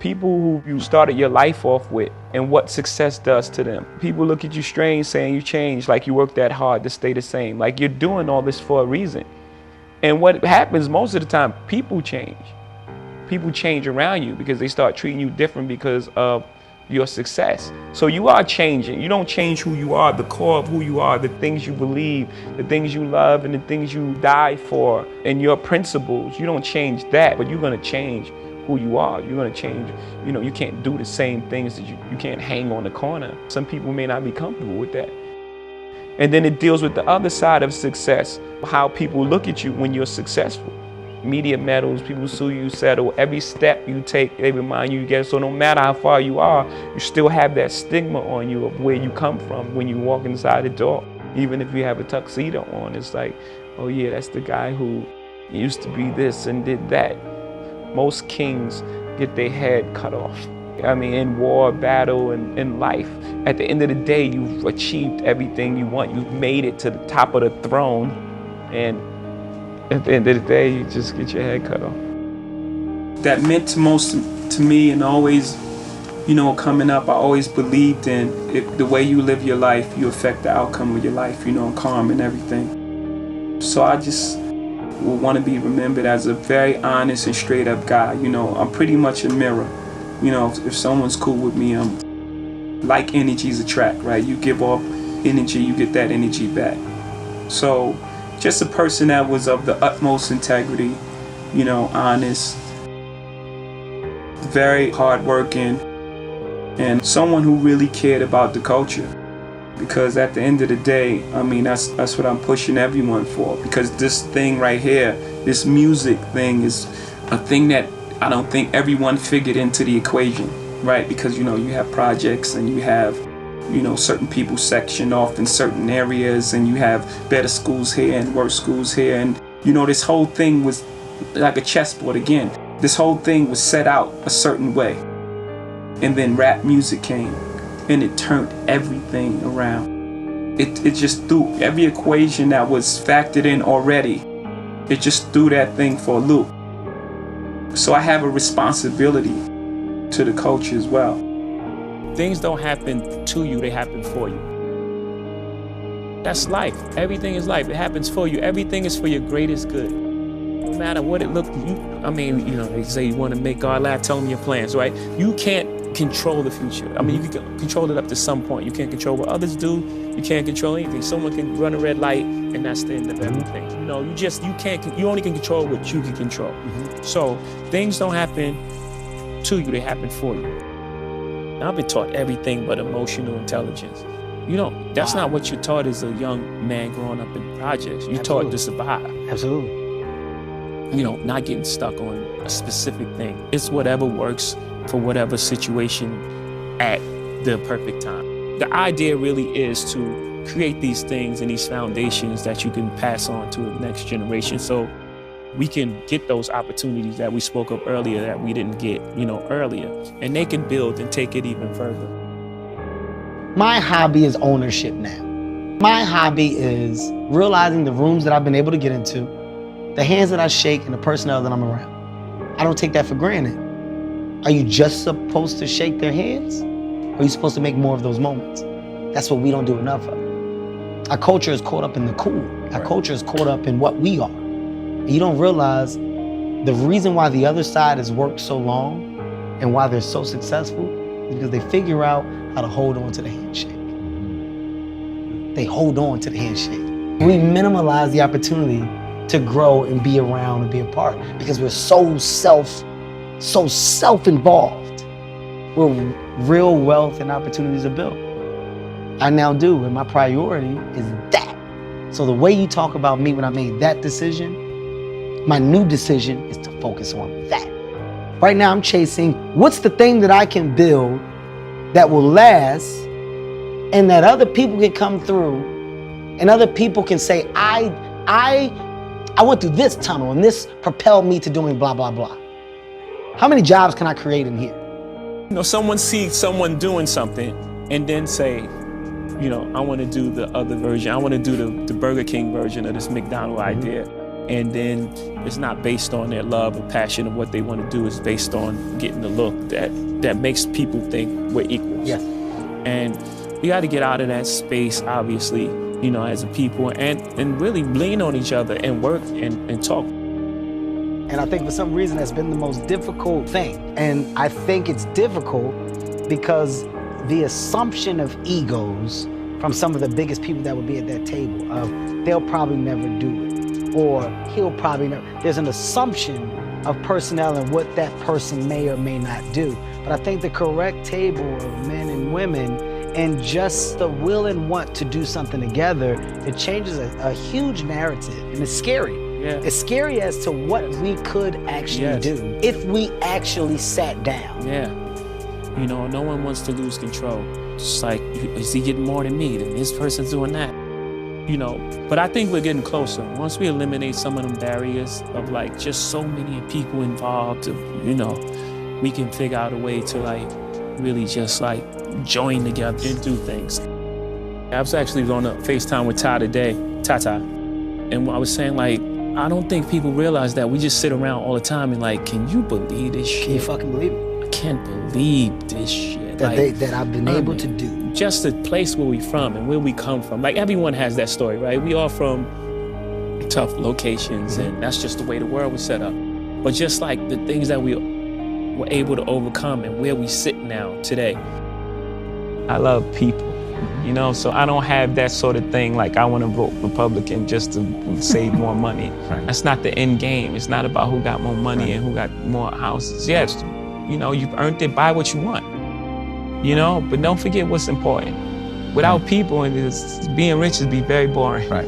people who you started your life off with and what success does to them. People look at you strange saying you changed, like you worked that hard to stay the same, like you're doing all this for a reason. And what happens most of the time, people change. People change around you because they start treating you different because of your success. So you are changing. You don't change who you are, the core of who you are, the things you believe, the things you love, and the things you die for, and your principles. You don't change that, but you're going to change who you are. You're going to change. You can't do the same things that you can't hang on the corner. Some people may not be comfortable with that. And then it deals with the other side of success, how people look at you when you're successful. Media medals, people sue you, settle. Every step you take, they remind you again. So no matter how far you are, you still have that stigma on you of where you come from when you walk inside the door. Even if you have a tuxedo on, it's like, oh yeah, that's the guy who used to be this and did that. Most kings get their head cut off. I mean, in war, battle, and in life. At the end of the day, you've achieved everything you want. You've made it to the top of the throne, and at the end of the day, you just get your head cut off. That meant most to me, and always, coming up, I always believed in the way you live your life, you affect the outcome of your life, calm and everything. So I just would want to be remembered as a very honest and straight up guy. I'm pretty much a mirror. If someone's cool with me, like energies attract, right? You give off energy, you get that energy back. So just a person that was of the utmost integrity, honest, very hardworking, and someone who really cared about the culture. Because at the end of the day, that's what I'm pushing everyone for. Because this thing right here, this music thing, is a thing that I don't think everyone figured into the equation, right? Because you have projects and you have certain people sectioned off in certain areas, and you have better schools here and worse schools here, and this whole thing was like a chessboard again. This whole thing was set out a certain way, and then rap music came and it turned everything around. It just threw every equation that was factored in already. It just threw that thing for a loop. So I have a responsibility to the culture as well. Things don't happen to you, they happen for you. That's life. Everything is life. It happens for you. Everything is for your greatest good. No matter what it looks like. They say you want to make God laugh, tell them your plans, right? You can't control the future. You can control it up to some point. You can't control what others do. You can't control anything. Someone can run a red light and that's the end of everything. You only can control what you can control. So things don't happen to you, they happen for you. I've been taught everything but emotional intelligence. That's not what you're taught as a young man growing up in projects. You're taught to survive. Absolutely. Not getting stuck on a specific thing. It's whatever works for whatever situation at the perfect time. The idea really is to create these things and these foundations that you can pass on to the next generation, so we can get those opportunities that we spoke of earlier that we didn't get, earlier, and they can build and take it even further. My hobby is ownership now. My hobby is realizing the rooms that I've been able to get into, the hands that I shake, and the personnel that I'm around. I don't take that for granted. Are you just supposed to shake their hands? Or are you supposed to make more of those moments? That's what we don't do enough of. Our culture is caught up in the cool. Our culture is caught up in what we are. And you don't realize the reason why the other side has worked so long and why they're so successful is because they figure out how to hold on to the handshake. They hold on to the handshake. We minimize the opportunity to grow and be around and be a part because we're so self-involved, where real wealth and opportunities are built. I now do, and my priority is that. So the way you talk about me when I made that decision, my new decision is to focus on that. Right now I'm chasing what's the thing that I can build that will last and that other people can come through and other people can say, I went through this tunnel and this propelled me to doing blah, blah, blah. How many jobs can I create in here? Someone sees someone doing something and then say, I want to do the other version. I want to do the Burger King version of this McDonald's idea. And then it's not based on their love or passion of what they want to do. It's based on getting the look that makes people think we're equals. Yes. And we got to get out of that space, obviously, you know, as a people, and really lean on each other and work and talk. And I think for some reason that's been the most difficult thing. And I think it's difficult because the assumption of egos from some of the biggest people that would be at that table of they'll probably never do it, or he'll probably never. There's an assumption of personnel and what that person may or may not do. But I think the correct table of men and women and just the will and want to do something together, it changes a huge narrative, and it's scary. Yeah. It's scary as to what we could actually do if we actually sat down. Yeah. You know, no one wants to lose control. It's like, is he getting more than me? Then this person's doing that. You know, but I think we're getting closer. Once we eliminate some of them barriers of like just so many people involved, you know, we can figure out a way to like really just like join together and do things. I was actually on a FaceTime with Ty today, Tata, and I was saying like, I don't think people realize that we just sit around all the time and like, can you believe this shit? Can you fucking believe it? I can't believe this shit. That I've been able to do. Just the place where we from and where we come from. Like everyone has that story, right? We all from tough locations, and that's just the way the world was set up. But just like the things that we were able to overcome and where we sit now today. I love people, you know, so I don't have that sort of thing like I want to vote Republican just to save more money. Right. That's not the end game. It's not about who got more money and who got more houses. Yes, you know, you've earned it, buy what you want, you know, but don't forget what's important. Without people, and being rich would be very boring. Right.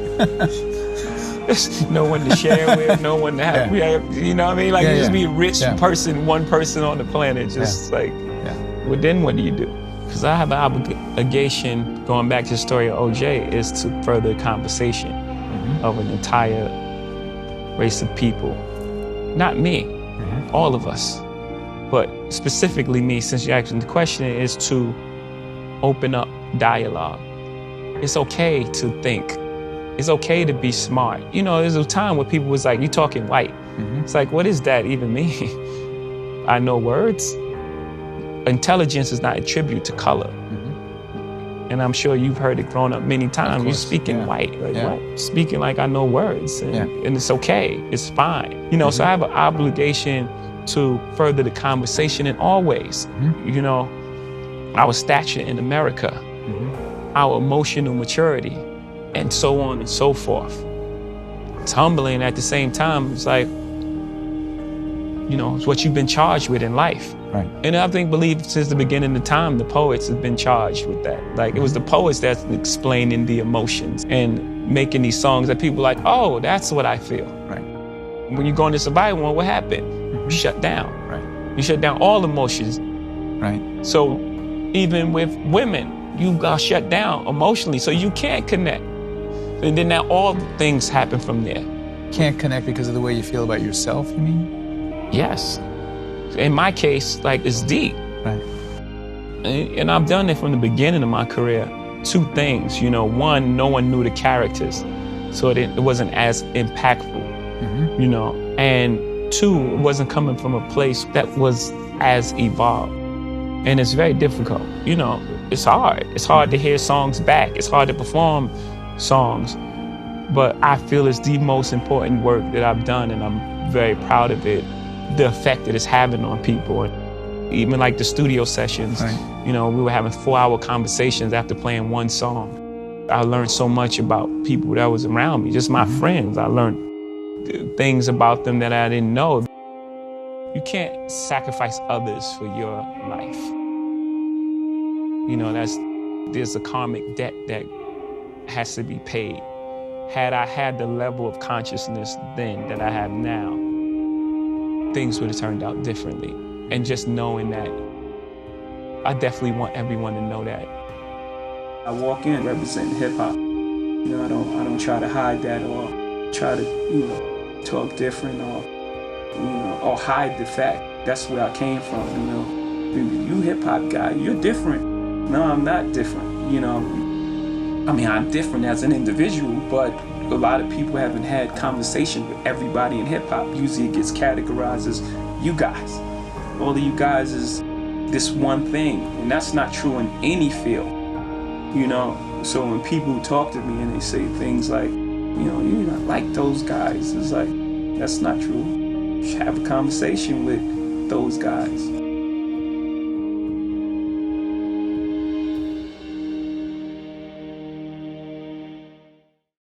No one to share with, no one to have, you know what I mean? Like, you just be a rich person, one person on the planet, just like, well, then what do you do? Because I have an obligation, going back to the story of OJ, is to further conversation of an entire race of people. Not me, all of us, but specifically me, since you're asking the question, is to open up dialogue. It's okay to think. It's okay to be smart. You know, there's a time where people was like, you talking white. It's like, what does that even mean? I know words. Intelligence is not a tribute to color. And I'm sure you've heard it growing up many times. You're speaking white, like what? Speaking like I know words, and it's okay, it's fine. You know, so I have an obligation to further the conversation in all ways. You know, our stature in America, our emotional maturity, and so on and so forth. It's humbling at the same time. It's like, you know, it's what you've been charged with in life. Right. And I believe since the beginning of time, the poets have been charged with that. Like, it was the poets that's explaining the emotions and making these songs that people are like, oh, that's what I feel. Right. When you go into survival mode, what happened? You shut down. Right. You shut down all emotions. Right. So even with women, you got shut down emotionally, so you can't connect. And then now all things happen from there. Can't connect because of the way you feel about yourself, you mean? Yes. In my case, like, it's deep. Right. And I've done it from the beginning of my career. Two things, you know, one, no one knew the characters, so it wasn't as impactful, you know, and two, it wasn't coming from a place that was as evolved. And it's very difficult, you know, it's hard. It's hard to hear songs back. It's hard to perform songs, but I feel it's the most important work that I've done, and I'm very proud of it. The effect that it's having on people. And even like the studio sessions, you know, we were having 4-hour conversations after playing one song. I learned so much about people that was around me, just my friends. I learned things about them that I didn't know. You can't sacrifice others for your life. You know, there's a karmic debt that has to be paid. Had I had the level of consciousness then that I have now, things would have turned out differently. And just knowing that, I definitely want everyone to know that. I walk in representing hip hop. You know, I don't try to hide that or try to, you know, talk different or, you know, or hide the fact. That's where I came from, you know. You hip hop guy, you're different. No, I'm not different, you know. I mean, I'm different as an individual, but a lot of people haven't had conversation with everybody in hip hop. Usually it gets categorized as you guys. All of you guys is this one thing, and that's not true in any field, you know? So when people talk to me and they say things like, you know, you're not like those guys, it's like, that's not true. You should have a conversation with those guys.